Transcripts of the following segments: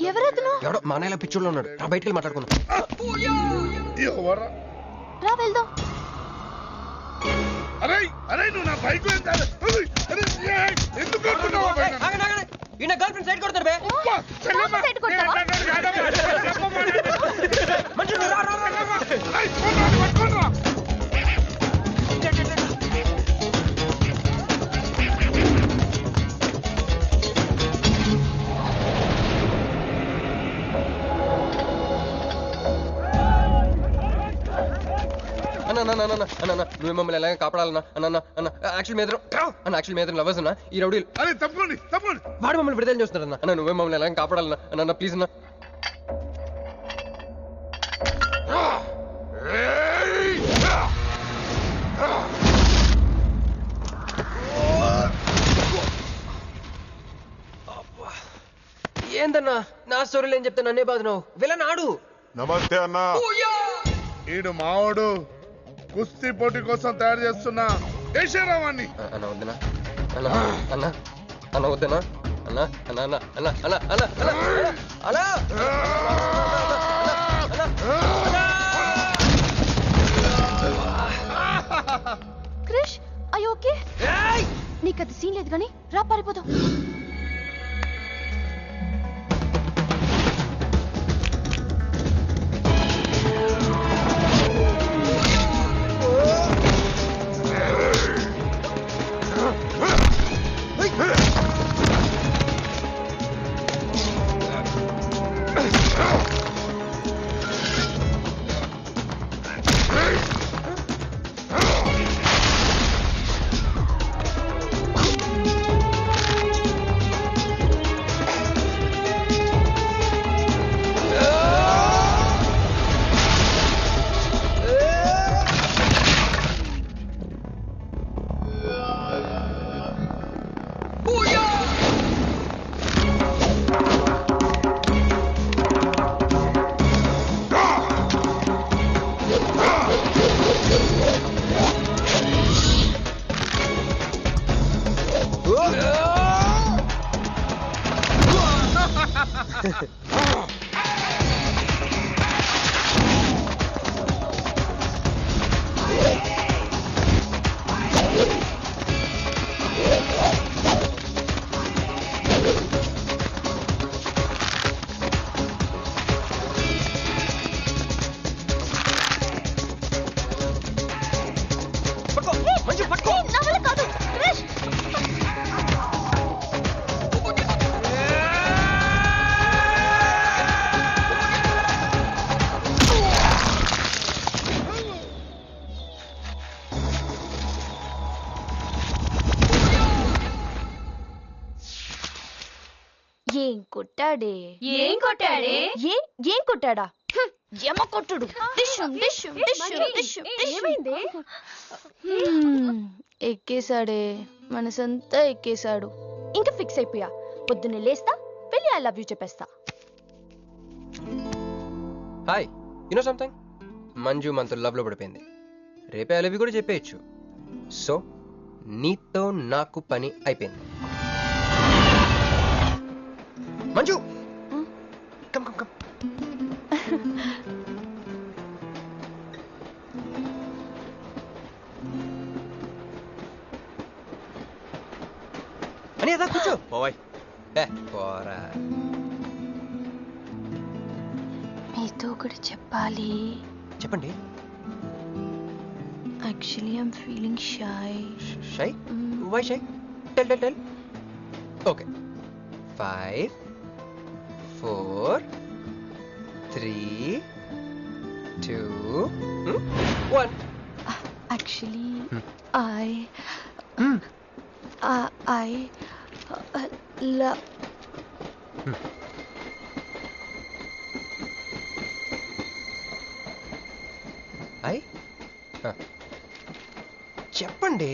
ఎవరతను? ఎవడో మా అన్నయ్యలా పిచ్చోళ్ళు ఉన్నాడు. రా బయటికి మాట్లాడుకుందాం. రా వెళ్దాం. అరే అరే నువ్వు నా బైక్ ఎందుకు ఈయన గర్ల్ ఫ్రెండ్ సైడ్ కొడతారు బే. సైడ్ కొడతావా? నువ్వు మమ్మల్ని ఎలాగ కాపాడాలన్నా అన్న యాక్చువల్ మీద లవర్స్ అన్న ఈ రౌడీ అరే తప్పండి తప్పండి వాడు మమ్మల్ని విడుదల చేస్తున్నారన్న. అన్న నువ్వే మమ్మల్ని ఎలాగ కాపాడాలన్నా అన్న ప్లీజ్ అన్న. ఏందన్నా నా స్టోరీలు ఏం చెప్తా నన్నే బాధనావు విలన్ ఆడు. నమస్తే అన్నా. ఈడు మావాడు కుస్తీ పోటీ కోసం తయారు చేస్తున్నా యశరావాణ్ణి. అన్న వద్దనా అన్న అన్న అన్న వద్దనా అన్న అన్న అన్న అన్న అన్న అన్న అన్న క్రిష్ ఐ ఓకే? నీకు అది సీన్ లేదు కానీ రా పారిపోదాం. ఏం కొట్టాడా? ఏం కొట్టాడా? ఏమ కొట్టుడు. ఎక్కేశాడే, మనసంతా ఎక్కేశాడు. ఇంకా ఫిక్స్ అయిపోయా. పొద్దున్నే లేస్తా, వెళ్ళి ఐ లవ్ యూ చెప్పేస్తా. హాయ్ యూనో సంథింగ్, మంజు మనతో లవ్ లో పడిపోయింది. రేపే ఐ లవ్ యూ కూడా చెప్పేయచ్చు. సో నీతో నాకు పని అయిపోయింది. Manju come come come. అని అదా కూర్చో. పోవాయ్ పోరా. మీతో ఒకటి చెప్పాలి. చెప్పండి. Actually I'm feeling shy. Shy? Why shy? Tell tell tell. Okay. 5 4 3 2 1. Actually, I love. చెప్పండి.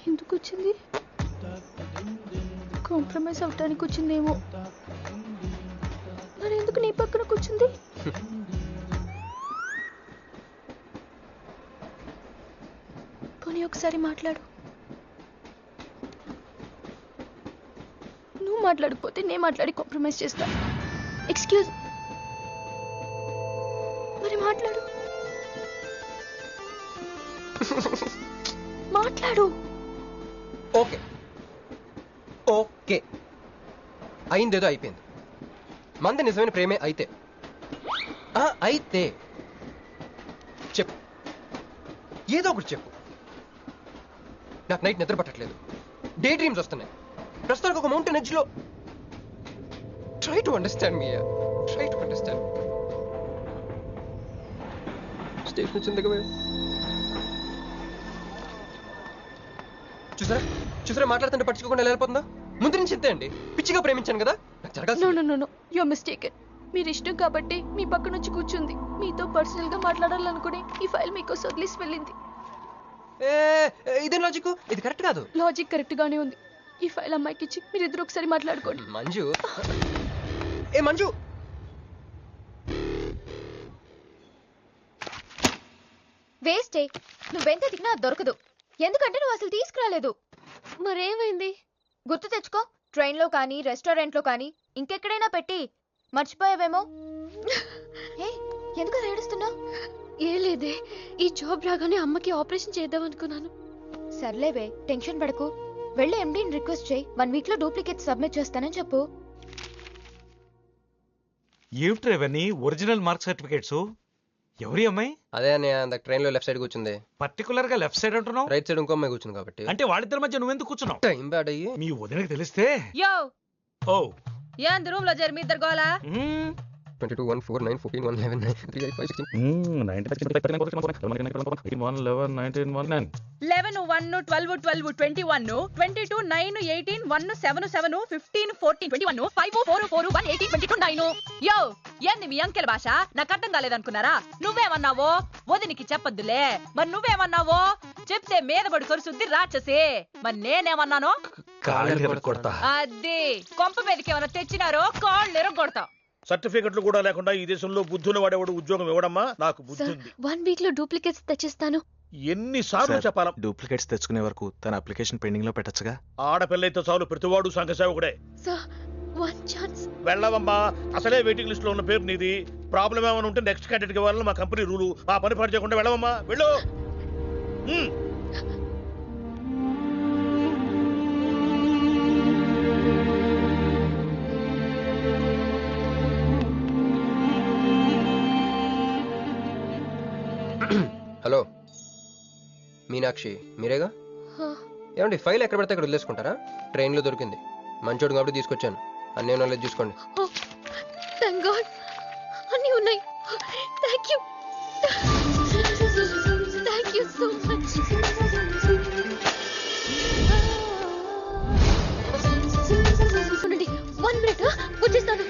ఎందుకు వచ్చింది? కాంప్రమైజ్ అవటానికి వచ్చిందేమో. మరి ఎందుకు నీ పక్కన కూర్చుంది? పోనీ ఒకసారి మాట్లాడు. నువ్వు మాట్లాడకపోతే నేను మాట్లాడి కాంప్రమైజ్ చేస్తా. ఎక్స్క్యూజ్, మరి మాట్లాడు. మాట్లాడు. ఓకే ఓకే, అయిందేదో అయిపోయింది. మంది నిజమైన ప్రేమే అయితే అయితే చెప్పు, ఏదో ఒకటి చెప్పు. నాకు నైట్ నిద్ర పట్టట్లేదు, డే డ్రీమ్స్ వస్తున్నాయి. ప్రస్తుతానికి ఒక మౌంటైన్ ఎడ్జ్లో. Try to understand me, try to understand. Station వచ్చింది కదా, చూసారా చూసారా మాట్లాడుతుంటే పట్టించుకోకుండా వెళ్ళిపోతుందా? ముందు నుంచి ఇంతే అండి, పిచ్చిగా ప్రేమించాను కదా, నాకు జరగాల్సింది. No you're mistaken. మీరు ఇష్టం కాబట్టి మీ పక్క నుంచి కూర్చుంది. మీతో పర్సనల్ గా మాట్లాడాలనుకుని ఈ ఫైల్ మీకోసం వదిలేసి వెళ్ళింది. ఇదేం లాజిక్? ఇది కరెక్ట్ కాదు. లాజిక్ కరెక్ట్ గానే ఉంది. ఈ ఫైల్ అమ్మాయికి ఇచ్చి మీరు ఇద్దరు ఒకసారి మాట్లాడుకోండి. మంజు, మంజు, వేస్టే. నువ్వెంత తిన్నా దొరకదు. ఎందుకంటే నువ్వు అసలు తీసుకురాలేదు. మరేమైంది? గుర్తు తెచ్చుకో. ట్రైన్లో కానీ రెస్టారెంట్లో కానీ ఇంకెక్కడైనా పెట్టి మర్చిపోయావేమో. ఎందుకు ఏడుస్తున్నావు? ఏ లేదే, ఈ జాబ్ రాగానే అమ్మకి ఆపరేషన్ చేద్దాం అనుకున్నాను. సర్లేవే, టెన్షన్ పడకు. వెళ్ళి ఎండీని రిక్వెస్ట్ చేయి. 1 వీక్ లో డూప్లికేట్ సబ్మిట్ చేస్తానని చెప్పు. ఏమిట్రా ఇవన్నీ ఒరిజినల్ మార్క్ సర్టిఫికేట్స్? ఎవరి అమ్మాయి? అదే అన్నయ్య, ట్రైన్ లో లెఫ్ట్ సైడ్ కూర్చుంది. పర్టికులర్ గా లెఫ్ట్ సైడ్ అంటున్నావు? రైట్ సైడ్ ఇంకో అమ్మాయి కూర్చుంది కాబట్టి. అంటే వాళ్ళిద్దరి మధ్య నువ్వెందుకు కూర్చున్నావు? టైం బ్యాడ్ అయ్యి మీ వదినకి తెలిస్తే. యో ఓ ఏంది రూమ్ లో జరి మీ ఇద్దరు గోలా? 22 1 4 9 14 1 11 9 3 8 5 16 11 1 12 12 21 22 9 18 1 7 7 15 14 21 5 4 4 1 18 22 9. యో ఏంది మీ అంకెల భాష? నాకు అర్థం కాలేదనుకున్నారా? నువ్వేమన్నావో వదినికి చెప్పొద్దులే. మరి నువ్వేమన్నావో చెప్తే మీద పడి కరుసుద్ది రాక్షసి. మరి నేనేమన్నాను? అది కొంప మీదకి ఏమన్నా తెచ్చినారో కాళ్ళు ఎరగొడతా. సర్టిఫికెట్లు కూడా లేకుండా ఈ దేశంలో బుద్ధుని వాడేవాడు ఉద్యోగం ఇవ్వడమ్మా? నాకు బుద్ధి ఉంది. 1 వీక్ లో డూప్లికేట్స్ తెచ్చిస్తాను. ఎన్నిసార్లు చెప్పాలా? డూప్లికేట్స్ తెచ్చుకునే వరకు తన అప్లికేషన్ పెండింగ్ లో పెట్టచ్చుగా. ఆడపిల్లైతే చాలు, ప్రతివాడు సంఘ సేవకుడే. Sir, 1 chance. వెళ్ళవమ్మా, అసలే వెయిటింగ్ లిస్ట్ లో ఉన్న పేరు నీది. ప్రాబ్లం ఏమైనా ఉంటే నెక్స్ట్ క్యాండిడేట్ కి వెళ్ళాలి, మా కంపెనీ రూలు. ఆ పని పాటు చేయకుండా వెళ్ళవమ్మా, వెళ్ళు. హలో మీనాక్షి, మీరేగా? ఏమండి ఫైల్ ఎక్కడ పడితే అక్కడ వదిలేసుకుంటారా? ట్రైన్లో దొరికింది, మంచోడు కాబట్టి తీసుకొచ్చాను. అన్నీ నాలెడ్జ్ చూసుకోండి. థాంక్ గాడ్, అన్నీ ఉన్నాయి. Thank you so much. చూడండి, 1 మినిట్ వచ్చేస్తాను.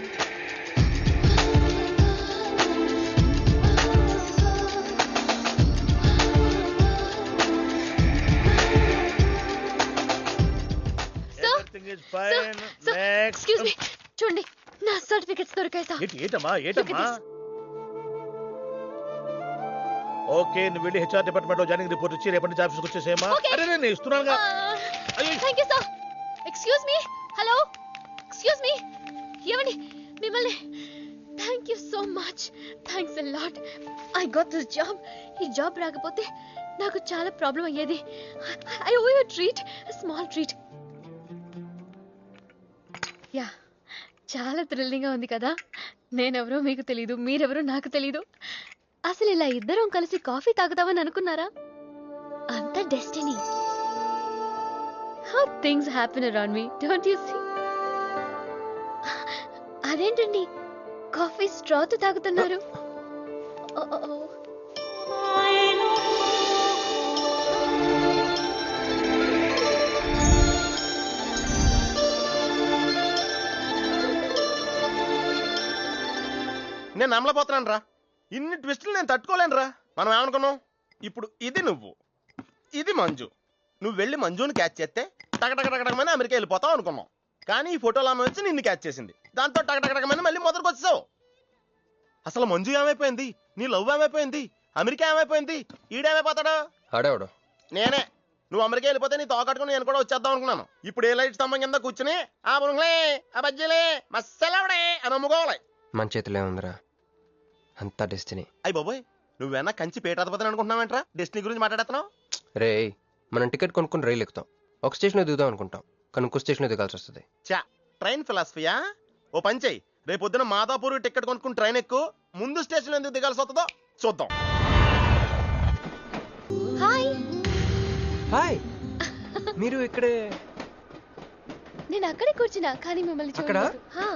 ఎక్స్క్యూజ్ మీ, చూడండి నా సర్టిఫికెట్స్ దొరికాయి సార్. ఏటమ్మా ఏటమ్మా? ఓకే, నువ్వు వెళ్ళి హెచ్ఆర్ డిపార్ట్మెంట్ లో జాయినింగ్ రిపోర్ట్ ఇచ్చి రేపటి నుంచి ఆఫీస్కి వచ్చేసేమా. అరే నేను ఇస్తున్నానుగా. Thank you sir. Excuse me, hello, excuse me, ఏమండి మిమ్మల్ని. Thank you so much, thanks a lot. I got this job. ఈ జాబ్ రాకపోతే నాకు చాలా ప్రాబ్లం అయ్యేది. I owe you treat, small treat. Yeah, చాలా థ్రిల్లింగ్గా ఉంది కదా. నేనెవరో మీకు తెలీదు, మీరెవరో నాకు తెలీదు. అసలు ఇలా ఇద్దరం కలిసి కాఫీ తాగుతామని అనుకున్నారా? అంత destiny. How things happen around me, don't you see? అదేంటండి కాఫీ స్ట్రాతో తాగుతున్నారు? నేను నమ్మలేకపోతున్నాను రా. ఇన్ని ట్విస్టులు నేను తట్టుకోలేను రా. మనం ఏమనుకున్నాం, ఇప్పుడు ఇది నువ్వు, ఇది మంజు. నువ్వు వెళ్ళి మంజుని క్యాచ్ చేస్తే టకటకటకటకమని అమెరికా వెళ్ళిపోతావు అనుకున్నాం. కానీ ఈ ఫోటోలో ఆమె వచ్చి నిన్ను క్యాచ్ చేసింది. దాంతో టకటకటకమని మళ్ళీ మొదటికి వచ్చావు. అసలు మంజు ఏమైపోయింది, నీ లవ్ ఏమైపోయింది, అమెరికా ఏమైపోయింది, ఈడేమైపోతాడు? ఆడేవాడు నేనే. నువ్వు అమెరికా వెళ్ళిపోతే నీ తోకట్టుకుని నేను కూడా వచ్చేద్దాం అనుకున్నాను. ఇప్పుడు ఏ లైట్ స్తంభం కింద కూర్చుని ఆ బురుంగ్లే ఆ బజ్జీలే మస్సలవడే అని అమ్ముకోవాలి. మన చేతిలో ఉందిరా అంతా డెస్టినీ. అయ్యి బాబోయ్, నువ్వేనా కంచి పేటాధిపతిని అనుకుంటున్నావేంట్రా? డెస్టినీ గురించి మాట్లాడుతున్నావు? రే, మనం టికెట్ కొనుక్కుని రైలు ఎక్కుతాం. ఒక స్టేషన్లో దిగుదాం అనుకుంటాం, కానీ ఇంకో స్టేషన్లో దిగాల్సి వస్తుంది. చా, ట్రైన్ ఫిలాసఫియా? ఓ పని చెయ్యి, రేపు పొద్దున మాదాపూర్ టికెట్ కొనుక్కుని ట్రైన్ ఎక్కు. ముందు స్టేషన్ ఎందుకు దిగాల్సి వస్తుందో చూద్దాం. హాయ్. హాయ్, మీరు ఇక్కడే? నేను అక్కడే కూర్చున్నా, కానీ మిమ్మల్ని అక్కడా? చూడలేదు. హా.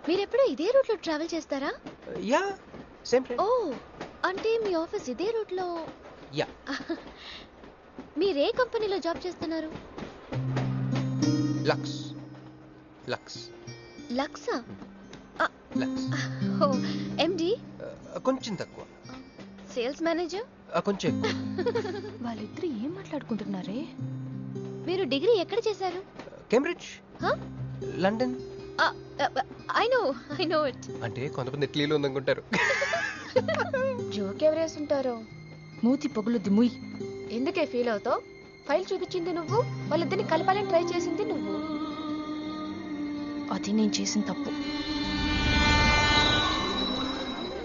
మీరెప్పుడు ఇదే రూట్ లో ట్రావెల్ చేస్తారా? Yeah, same train. ఓ, అంటే మీ ఆఫీస్ ఇదే రూట్ లో? యా. మీరే కంపెనీలో జాబ్ చేస్తున్నారు? లక్స్. లక్స్. లక్సా? లక్స్. Oh, MD? కొంచెం తక్కువ. Sales manager? కొంచెం ఎక్కువ. వాళ్ళిద్దరు ఏం మాట్లాడుకుంటున్నారే? మీరు డిగ్రీ ఎక్కడ చేశారు? Cambridge. London. I know it. అంటే కొంతమంది ఇటలీలో ఉందనుకుంటారు. జోక్ ఎవరేస్తుంటారో. మూతి పొగులుద్ది ముయ్. ఎందుకే ఫీల్ అవుతావు? ఫైల్ చూపించింది నువ్వు, వాళ్ళిద్దరిని కలపాలని ట్రై చేసింది నువ్వు. అది నేను చేసిన తప్పు.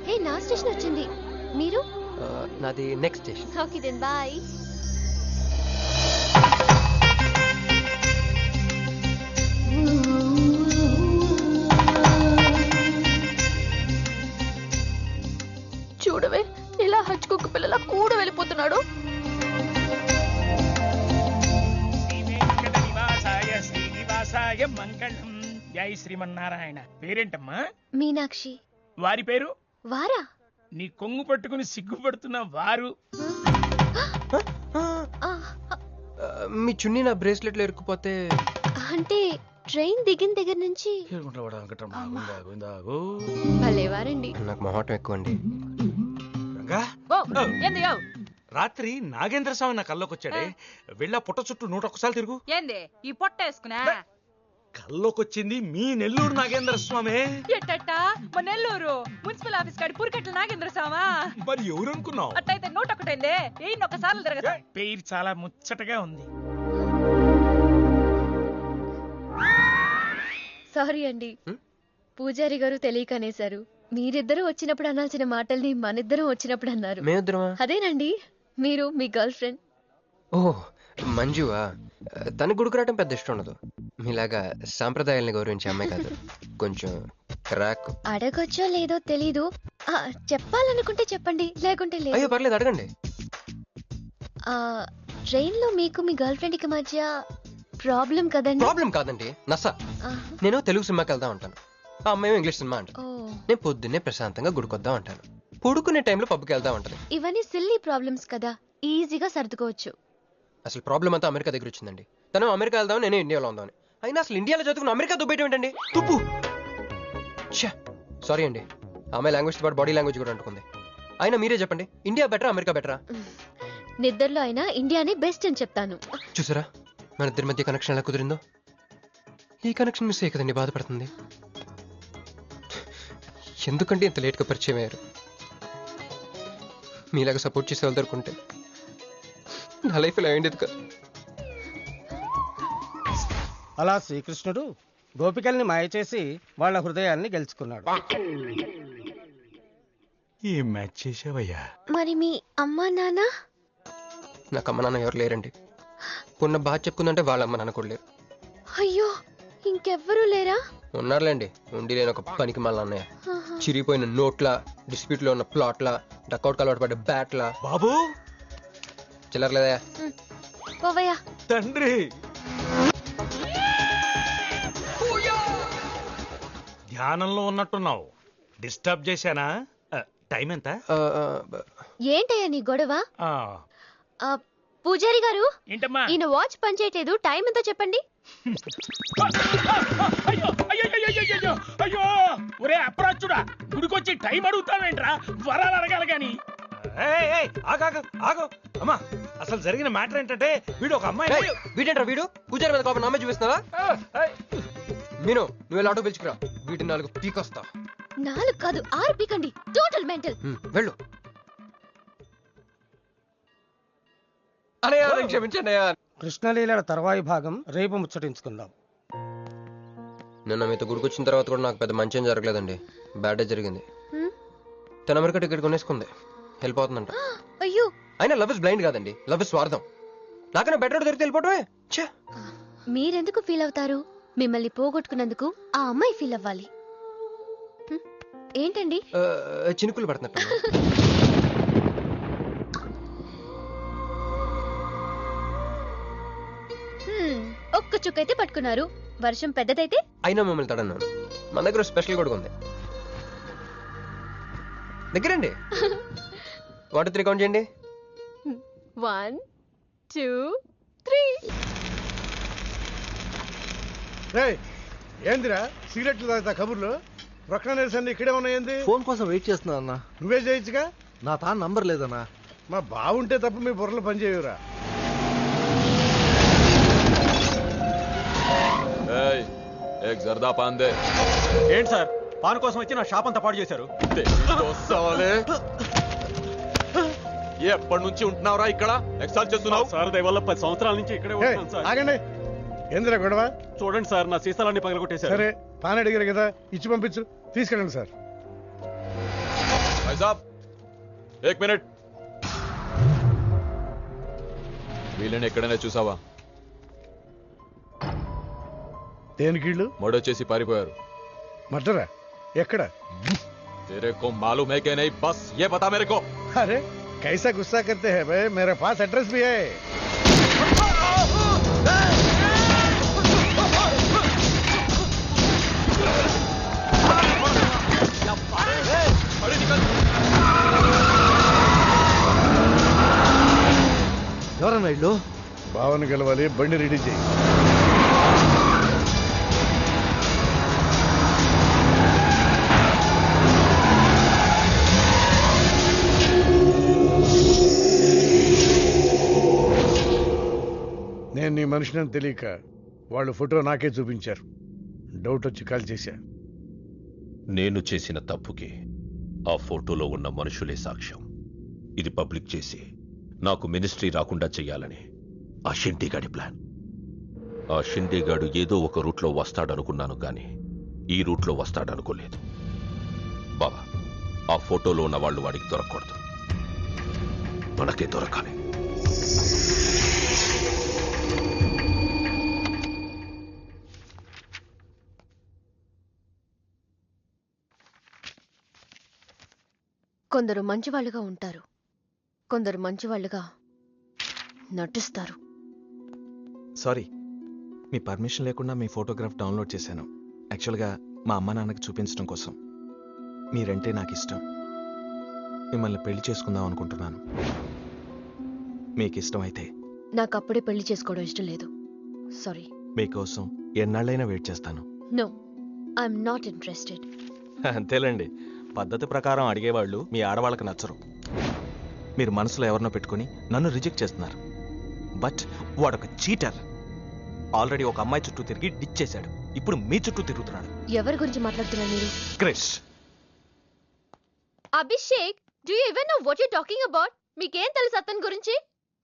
హే, నా స్టేషన్ వచ్చింది. మీరు? నాది next station. Okay then bye. చూడవే, ఇలా హచ్చుకుక్క పిల్లల కూడా వెళ్ళిపోతున్నాడు. శ్రీనివాసాయ మంగళం. జై శ్రీమన్నారాయణ. పేరేంటమ్మా? మీనాక్షి. వారి పేరు? వారా? నీ కొంగు పట్టుకుని సిగ్గుపడుతున్న వారు. మీ చున్నీ నా బ్రేస్లెట్లో ఇరుక్కుపోతే? అంటే ట్రైన్ దిగిన దగ్గర నుంచి. భలేవారండి. నాకు మొహటం ఎక్కువ అండి. రాత్రి నాగేంద్ర స్వామి నా కల్లోకి వచ్చాడే, వెళ్ళా పుట్ట చుట్టూ 101 తిరుగు. ఏంది ఈ పొట్ట వేసుకున్నా? కల్లోకొచ్చింది మీ నెల్లూరు నాగేంద్ర స్వామి. ఎట్టట్టా? మా నెల్లూరు మున్సిపల్ ఆఫీస్ కాడి పురికట్ల నాగేంద్ర స్వామా? మరి ఎవరు అనుకున్నావు? అట్టయితే 101 ఏయ్ ఒకసార్లు తిరగతా. పేరు చాలా ముచ్చటగా ఉంది. సారీ అండి, పూజారి గారు తెలియక అనేశారు. మీరిద్దరూ వచ్చినప్పుడు అనాల్సిన మాటల్ని మనిద్దరం వచ్చినప్పుడు అన్నారు. మేమిద్దరమా? అదేనండి, మీరు మీ గర్ల్ ఫ్రెండ్. ఓహ్, మంజువా? తన గుడికి రావడం పెద్ద ఇష్టం ఉండదు. మీలాగా సాంప్రదాయాల్ని గౌరవించే అమ్మాయి కాదు. కొంచెం క్రాక్. అడగొచ్చో లేదో తెలీదు. చెప్పాలనుకుంటే చెప్పండి, లేకుంటే లేదు. అయ్యో పర్లేదు, అడగండి. ట్రైన్ లో మీకు మీ గర్ల్ ఫ్రెండ్ కి మధ్య ప్రాబ్లం కదండి? ప్రాబ్లం కాదండి, నస. నేను తెలుగు సినిమాకి వెళ్దాం అంటాను, ఆ అమ్మాయి ఇంగ్లీష్ సినిమా అంటాను. నేను పొద్దున్నే ప్రశాంతంగా గుడికొద్దాం అంటాను, పడుకునే టైంలో పబ్కి వెళ్దాం అంటది. ఇవన్నీ సిల్లీ ప్రాబ్లమ్స్ కదా, ఈజీగా సర్దుకోవచ్చు. అసలు ప్రాబ్లం అంతా అమెరికా దగ్గర వచ్చిందండి. తను అమెరికా వెళ్దాం, నేనే ఇండియాలో ఉందామని. అయినా అసలు ఇండియాలో చదువుకుని అమెరికా దుబ్బేయటం ఏంటండి? తుప్పు. సారీ అండి, ఆమె లాంగ్వేజ్ పాటు బాడీ లాంగ్వేజ్ కూడా అంటుకుంది. అయినా మీరే చెప్పండి, ఇండియా బెటరా అమెరికా బెటరా? నిద్దర్లో అయినా ఇండియానే బెస్ట్ అని చెప్తాను. చూసారా మన ఇద్దరి మధ్య కనెక్షన్ ఎలా కుదిరిందో? ఈ కనెక్షన్ మిస్ అయ్యే కదండి బాధపడుతుంది. ఎందుకంటే ఇంత లేట్గా పరిచయం అయ్యారు? మీలాగా సపోర్ట్ చేసే వాళ్ళు దొరుకుంటే నా లైఫ్ ఇలా అయింది కదా. అలా శ్రీకృష్ణుడు గోపికల్ని మాయ చేసి వాళ్ళ హృదయాల్ని గెలుచుకున్నాడు. ఏం మ్యాచ్ చేసావయ్యా? మరి మీ అమ్మా నాన్న? నాకు అమ్మ నాన్న ఎవరు లేరండి. ఉన్న బాధ చెప్పుకుందంటే వాళ్ళ అమ్మ నాన్న కూడా లేరు. అయ్యో, ఇంకెవ్వరూ లేరా? ఉన్నారులేండి, ఉండి లేని ఒక పనికి మళ్ళీ అన్నయ్య. చిరిగిపోయిన నోట్ల, డిస్ప్యూట్ లో ఉన్న ప్లాట్ల, డక్అవుట్ అలవాటు పడ్డ బ్యాట్ల. బాబు చిల్లరలేదా? పోవయ్యా. తండ్రి, ధ్యానంలో ఉన్నట్టున్నావు, డిస్టర్బ్ చేశానా? టైం ఎంత? ఏంటయ్యా నీ గొడవ? పూజారి గారు, ఏంటమ్మా? ఈయన వాచ్ పనిచేయట్లేదు, టైం ఎంతో చెప్పండి. అయ్యో ఒరే అప్రాచుడా, గుడికొచ్చి టైం అడుగుతావేంట్రా? వరాలు అడగాలి గాని. ఆగు అమ్మా, అసలు జరిగిన మ్యాటర్ ఏంటంటే వీడు ఒక అమ్మాయి. వీడేంట్రా వీడు పూజారి మీద కోపం నామే చూపిస్తున్నావా? మీను నువ్వు ఆటో పిలుచుకురా, వీటి 4 పీకొస్తా. 4 కాదు 6 పీకండి. Total mental. వెళ్ళు. అనయ్య క్షమించండి. కృష్ణలీల తర్వాయి భాగం రేపు ముచ్చటించుకుందాం. నిన్న మీతో గుడికొచ్చిన తర్వాత కూడా నాకు పెద్ద మంచి ఏం జరగలేదండి. బ్యాడే జరిగింది. తన అమెరికా టికెట్ కొనేసుకుంది, వెళ్ళిపోతుందంట. అయ్యో, అయినా లవ్ ఇస్ బ్లైండ్ కాదండి, లవ్ ఇస్ స్వార్థం. నాకన్నా బెటర్ దొరికి వెళ్ళిపోవటమే. మీరెందుకు ఫీల్ అవుతారు? మిమ్మల్ని పోగొట్టుకున్నందుకు ఆ అమ్మాయి ఫీల్ అవ్వాలి. ఏంటండి చినుకులు పడుతున్నట్టు. ఒక్క చుక్కైతే పట్టుకున్నారు, వర్షం పెద్దదైతే అయినా మమ్మల్ని తడన్నాను. మన దగ్గర స్పెషల్ కూడా ఉంది. దగ్గరండి. 1 2 3 కౌంట్ చేయండి. 1 2 3. ఏందిరా సిగరెట్లు తాగుతా కబుర్లు? ప్రొక్లనేషన్ ఇక్కడే ఉన్నాయండి. ఫోన్ కోసం వెయిట్ చేస్తున్నా అన్న. నువ్వే చేయొచ్చుగా. నా తాను నంబర్ లేదన్నా. మా బాగుంటే తప్ప మీ బుర్రలు పనిచేయవురా. జర్దా పాన్ దే. ఏంటి సార్, పాన్ కోసం వచ్చి నా షాప్ అంతా పాడు చేశారు. ఎప్పటి నుంచి ఉంటున్నావురా ఇక్కడ? ఎక్సాల్ చేస్తున్నావు సార్. దయవల్ల 10 సంవత్సరాల నుంచి ఇక్కడే ఉంటున్నాను సార్. ఆగండి, ఏందిరా గొడవ? చూడండి సార్, నా సీసాలన్నీ పగలగొట్టేశారు. సరే పాన్ అడిగారు కదా, ఇచ్చి పంపించు, తీసుకెళ్ళండి సార్. ఏక్ మినిట్. వీళ్ళని ఎక్కడైనా చూసావా? దేనికీళ్ళు మర్డర్ చేసి పారిపోయారు. మర్డరా? ఎక్కడ? तेरे को मालूम है कि नहीं? बस ये बता मेरे को. अरे कैसा गुस्सा करते हैं भाई, मेरे पास एड्रेस भी है. ఎవరన్నా ఇల్లు? భావన గెలవాలి, బండి రెడీ చేయి. నేను నీ మనిషిని తెలియక వాళ్ళు ఫోటో నాకే చూపించారు. డౌట్ వచ్చి కాల్ చేశా. నేను చేసిన తప్పుకి ఆ ఫోటోలో ఉన్న మనుషులే సాక్ష్యం. ఇది పబ్లిక్ చేసి నాకు మినిస్ట్రీ రాకుండా చెయ్యాలని ఆ షిండేగాడి ప్లాన్. ఆ షిండేగాడు ఏదో ఒక రూట్లో వస్తాడనుకున్నాను కానీ ఈ రూట్లో వస్తాడనుకోలేదు. బాబా, ఆ ఫోటోలో ఉన్న వాళ్ళు వాడికి దొరకకూడదు, మనకే దొరకాలి. కొందరు మంచివాళ్ళుగా ఉంటారు, కొందరు మంచివాళ్ళుగా నటిస్తారు. సారీ, మీ పర్మిషన్ లేకుండా మీ ఫోటోగ్రాఫ్ డౌన్లోడ్ చేశాను. యాక్చువల్గా మా అమ్మ నాన్నకి చూపించడం కోసం. మీరంటే నాకు ఇష్టం. మిమ్మల్ని పెళ్లి చేసుకుందాం అనుకుంటున్నాను. మీకు ఇష్టం అయితే. నాకు అప్పుడే పెళ్లి చేసుకోవడం ఇష్టం లేదు. సారీ. మీకోసం ఎన్నాళ్ళైనా వెయిట్ చేస్తాను. No, I'm not interested. అంతేలేండి, పద్ధతి ప్రకారం అడిగేవాళ్ళు మీ ఆడవాళ్ళకి నచ్చరు. మీరు మనసులో ఎవరినో పెట్టుకుని నన్ను రిజెక్ట్ చేస్తున్నారు. బట్ వాడొక చీటర్. ఆల్రెడీ ఒక అమ్మాయి చుట్టూ తిరిగి డిచ్ చేశాడు. ఇప్పుడు మీ చుట్టూ తిరుగుతున్నాడు. ఎవరి గురించి మాట్లాడుతున్నారు మీరు? Krish. Abhishek, do you even know what you talking about? మీకేం తెలుసు అతని గురించి?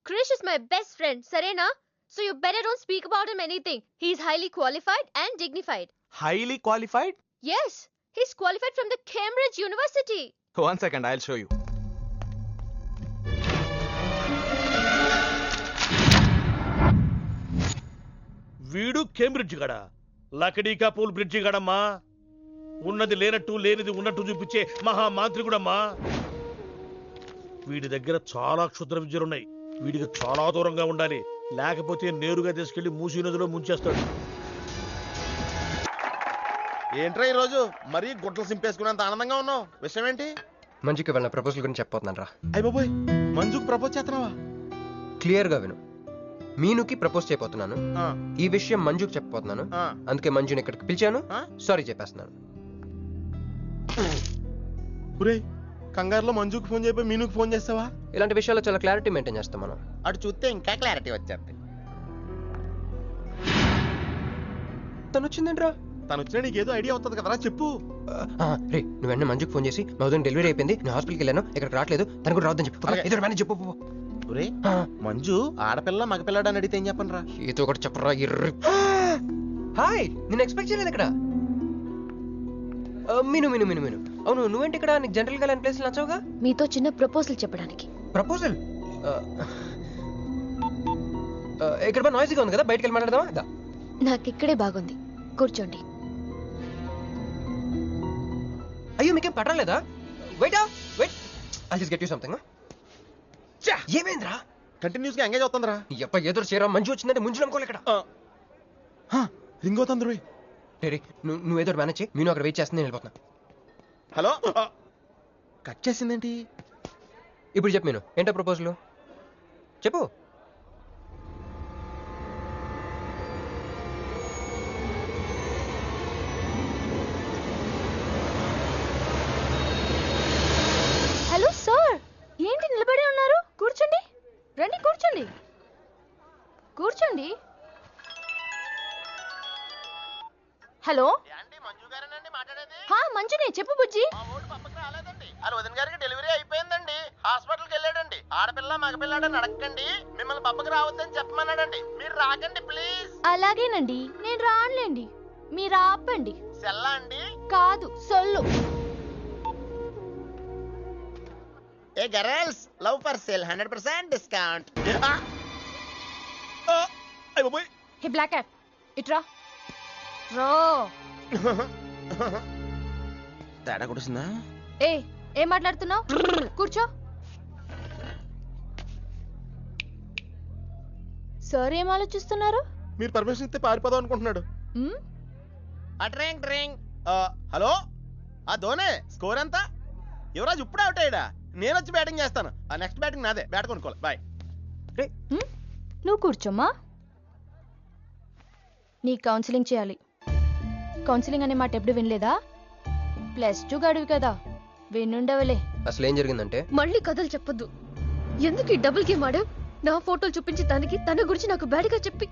Krish is my best friend, సరేనా? So you better don't speak about him anything. He is highly qualified and dignified. Highly qualified? Yes, he's qualified from the Cambridge University. 1 second, I'll show you. వీడు Cambridge గడా, లకడీకా pool bridge గడమ్మా. ఉన్నది లేనట్టు లేనిది ఉన్నట్టు చూపించే మహామాంత్రికుడమ్మా. వీడి దగ్గర చాలా క్షుద్ర విద్యలున్నాయి. వీడికి చాలా దూరంగా ఉండాలి, లేకపోతే నేరుగా తీసుకెళ్లి మూసీ నదిలో ముంచేస్తాడు. ఏంట్రా ఈరోజు మరీ గుడ్లు సింపేసుకున్నంత ఆనందంగా ఉన్నావు? విషయం ఏంటి? మంజుకి వాళ్ళ ప్రపోజల్ గురించి చెప్పబోతున్నాను రా. అయ్య బాబోయ్, మంజుకి ప్రపోజ్ చేస్తున్నావా? క్లియర్ గా విను. మీనుకి ప్రపోజ్ చేయబోతున్నాను. ఈ విషయం మంజుకి చెప్పబోతున్నాను. అందుకే మంజుని ఇక్కడికి పిలిచాను. సారీ చెప్పేస్తున్నాను. ఒరేయ్ కంగారులో మంజుకి ఫోన్ చేయబోయి మీనుకి ఫోన్ చేస్తావా? ఇలాంటి విషయాల్లో చాలా క్లారిటీ మెయింటైన్ చేస్తాం మనం. అటు చూస్తే ఇంకా క్లారిటీ వచ్చేది. తను వచ్చిందేంట్రా? తను వచ్చినా నీకేదో ఐడియా అవుతుంది కదరా, చెప్పు. రే నువ్వు వెంటనే మంజుకి ఫోన్ చేసి మా వదిన డెలివరీ అయిపోయింది, నేను హాస్పిటల్కి వెళ్ళాను, ఇక్కడ రావట్లేదు, తను కూడా రావద్దని చెప్పు. ఏదో మేనేజ్ చెప్పు. ఒరేయ్ మంజు ఆడపిల్ల మగపిల్లాడు అని అడిగితే ఏం చెప్పను రా? ఏదో ఒకటి చెప్పరా. హాయ్, నేను ఎక్స్పెక్ట్ చేయలేదు ఇక్కడ. మీను మీను మీను మీను అవును, నువ్వేంటి ఇక్కడ? నీకు జనరల్ గా ప్లేస్ నచ్చవుగా? మీతో చిన్న ప్రపోజల్ చెప్పడానికి. ప్రపోజల్? ఇక్కడ నాయిస్గా ఉంది కదా, బయటకు వెళ్ళి మాట్లాడదామా? నాకు ఇక్కడే బాగుంది, కూర్చోండి. అయ్యో మీకేం పట్టలేదా? Wait wait, I just get you something. ఏమైందిరా? కంటిన్యూస్ గా ఎంగేజ్ అవుతుందిరా. ఎప్ప ఏదో చేరా, మంజు వచ్చిందంటే ముంజు నమ్ముకోలే ఇక్కడ. రింగ్ అవుతుంది రోయ్. రే నువ్వు ఏదో మేనేజ్ చేయి, నేను అక్కడ వెయిట్ చేస్తుంది, నేను వెళ్ళిపోతున్నా. హలో, కట్ చేసిందేంటి? ఇప్పుడు చెప్పు మీను, ఏంటో ప్రపోజల్ చెప్పు. హలో సార్, ఏంటి నిలబడి ఉన్నారు? కూర్చోండి, రండి కూర్చోండి, కూర్చోండి. హలో, మంజునే, చెప్పు బుజ్జి. వాళ్ళ వదిన గారికి డెలివరీ అయిపోయిందండి, హాస్పిటల్కి వెళ్ళాడండి. ఆడపిల్ల మగపిల్లాడని అడగండి, మిమ్మల్ని పప్పకి రావద్దని చెప్పమన్నాడండి. మీరు రాకండి ప్లీజ్. అలాగేనండి, నేను రానులేండి, మీరు ఆపండి. సెల్లా అండి? కాదు, సొల్లు. Hey girls, love for sale 100% discount. Hey black cat, ఇట్రా. రో తేడా కొడుతుందా? ఏం మాట్లాడుతున్నావు? కూర్చో. సార్ ఏం ఆలోచిస్తున్నారు? మీరు పర్మిషన్ ఇస్తే పారిపోదాం అనుకుంటున్నాడు. హలో, ఆ ధోనే స్కోర్ ఎంత? యువరాజ్ ఇప్పుడే అవుట్ అయ్యాడా? నేను వచ్చి బ్యాటింగ్ చేస్తాను. ఆ నెక్స్ట్ బ్యాటింగ్ నాదే, బ్యాట్ కొనుక్కోవాలి. బాయ్. నువ్వు కూర్చోమ్మా. నీ కౌన్సిలింగ్ చేయాలి. కౌన్సిలింగ్ అనే మాట ఎప్పుడు వినలేదా? +2 గడివి కదా, వినుండవలే. అసలు ఏం జరిగిందంటే, మళ్ళీ కథలు చెప్పొద్దు. ఎందుకు ఈ డబుల్ గేమ్ ఆడావు? నా ఫోటోలు చూపించి తన గురించి నాకు బ్యాడ్గా చెప్పి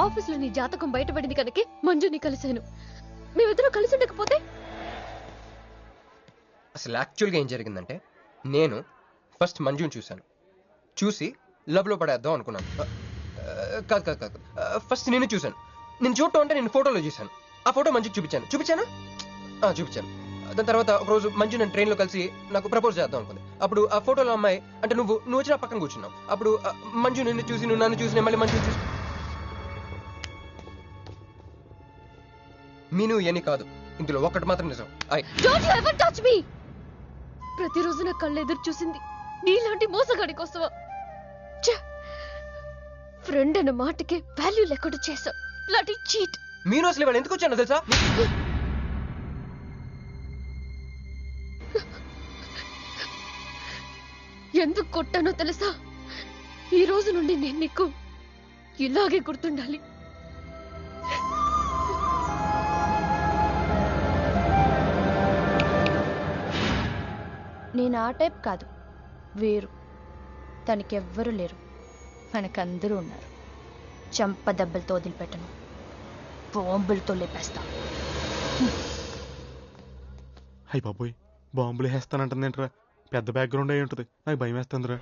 ఆఫీస్లో నీ జాతకం బయటపడింది కనుకే మంజుని కలిశాను. మేమిద్దరం కలిసి ఉండకపోతే? అసలు యాక్చువల్గా ఏం జరిగిందంటే, నేను ఫస్ట్ మంజుని చూశాను, చూసి లవ్లో పడేద్దాం అనుకున్నాను. కాదు కాదు కాదు, ఫస్ట్ నేను చూశాను. నేను చూడటం అంటే నేను ఫోటోలో చూశాను. ఆ ఫోటో మంజుకి చూపించాను. దాని తర్వాత ఒకరోజు మంజు నేను ట్రైన్లో కలిసి నాకు ప్రపోజ్ చేద్దాం అనుకుంది. అప్పుడు ఆ ఫోటోలో అమ్మాయి అంటే నువ్వు వచ్చి నా పక్కన కూర్చున్నావు. అప్పుడు మంజు నిన్ను చూసి, నువ్వు నన్ను చూసి, మళ్ళీ మంజు చూసి. మీను ఎన్ని కాదు, ఇందులో ఒక్కటి మాత్రం నిజం. Don't you ever touch me! ప్రతిరోజు నా కళ్ళు ఎదురు చూసింది నీలాంటి మోసగాడి కోసమా? ఫ్రెండ్ అన్న మాటకే వాల్యూ లేకుండా చేసా. లాంటి చీట్. మీను అసలు ఇవాళ ఎందుకు వచ్చానో తెలుసా? ఎందుకు కొట్టానో తెలుసా? ఈ రోజు నుండి నేను నీకు ఇలాగే గుర్తుండాలి. నేను ఆ టైప్ కాదు, వేరు. తనకెవ్వరూ లేరు, మనకందరూ ఉన్నారు. చంప దెబ్బలతో వదిలిపెట్టను, బాంబులతో లేపేస్తా. అయ్య బాబోయ్, బాంబులు వేస్తానంటుందేంట్రా? పెద్ద బ్యాక్గ్రౌండ్ అయి ఉంటుంది, నాకు భయం వేస్తుందిరా.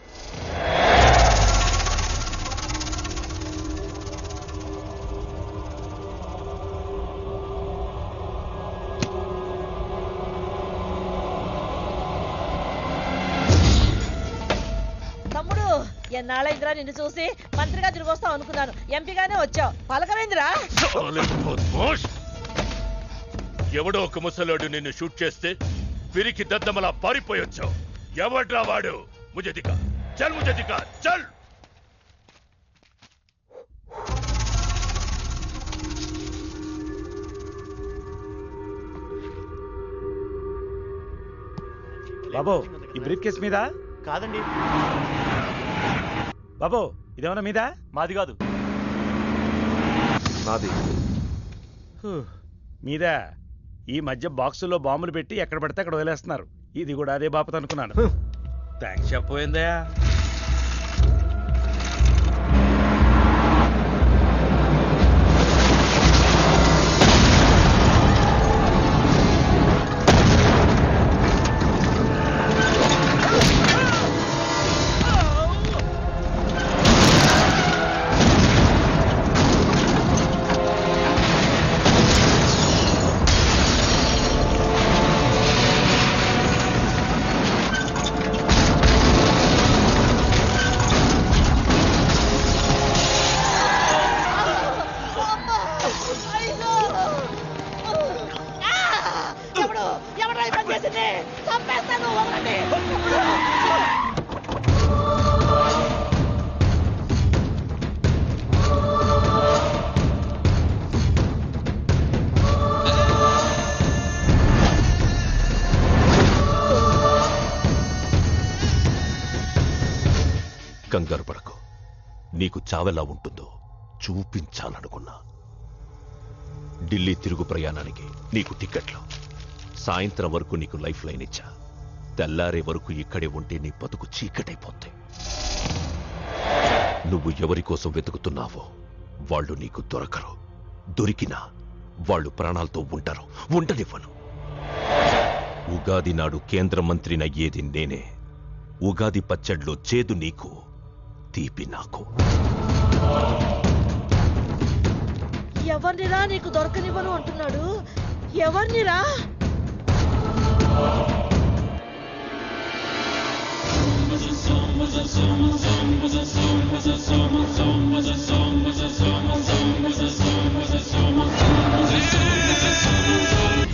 తమ్ముడు, ఎన్నాళ్ళైందిరా నిన్ను చూసి? మంత్రిగా తిరిగి వస్తావు అనుకున్నాను, ఎంపీగానే వచ్చావు. పలకమైందిరా? ఎవడో ఒక ముసలోడు నిన్ను షూట్ చేస్తే పిరికి దద్దమలా పారిపోయొచ్చావు. ఎవడ్రా వాడు? ముజే దిఖా, చల్ ముజే దిఖా, చల్. బాబు, ఈ బ్రీఫ్ కేస్ మీద? కాదండి. బాబు, ఇదేమన్నా మీద? మాది కాదు. నాది. మీద. ఈ మధ్య బాక్సుల్లో బాంబులు పెట్టి ఎక్కడ పడితే అక్కడ వదిలేస్తున్నారు. ఇది కూడా అదే బాపత అనుకున్నాను. థ్యాంక్స్ చెప్పపోయిందా? ఎవడో ఈ పని చేసింది? చంపేస్తాను, వదలండి. కంగారు పడకు. నీకు చావెలా ఉంటుందో చూపించాలనుకున్నా. ఢిల్లీ తిరుగు ప్రయాణానికి నీకు టికెట్లు. సాయంత్రం వరకు నీకు లైఫ్ లైన్ ఇచ్చా. తెల్లారే వరకు ఇక్కడే ఉంటే నీ బతుకు చీకటైపోద్ది. నువ్వు ఎవరి కోసం వెతుకుతున్నావో వాళ్ళు నీకు దొరకరు. దొరికినా వాళ్ళు ప్రాణాలతో ఉంటారు. ఉండనివ్వను. ఉగాది నాడు కేంద్ర మంత్రినయ్యేది నేనే. ఉగాది పచ్చడిలో చేదు నీకు, తీపి నాకు. ఎవరినిరా నీకు దొరకనివ్వను అంటున్నాడు? ఎవరినిరా?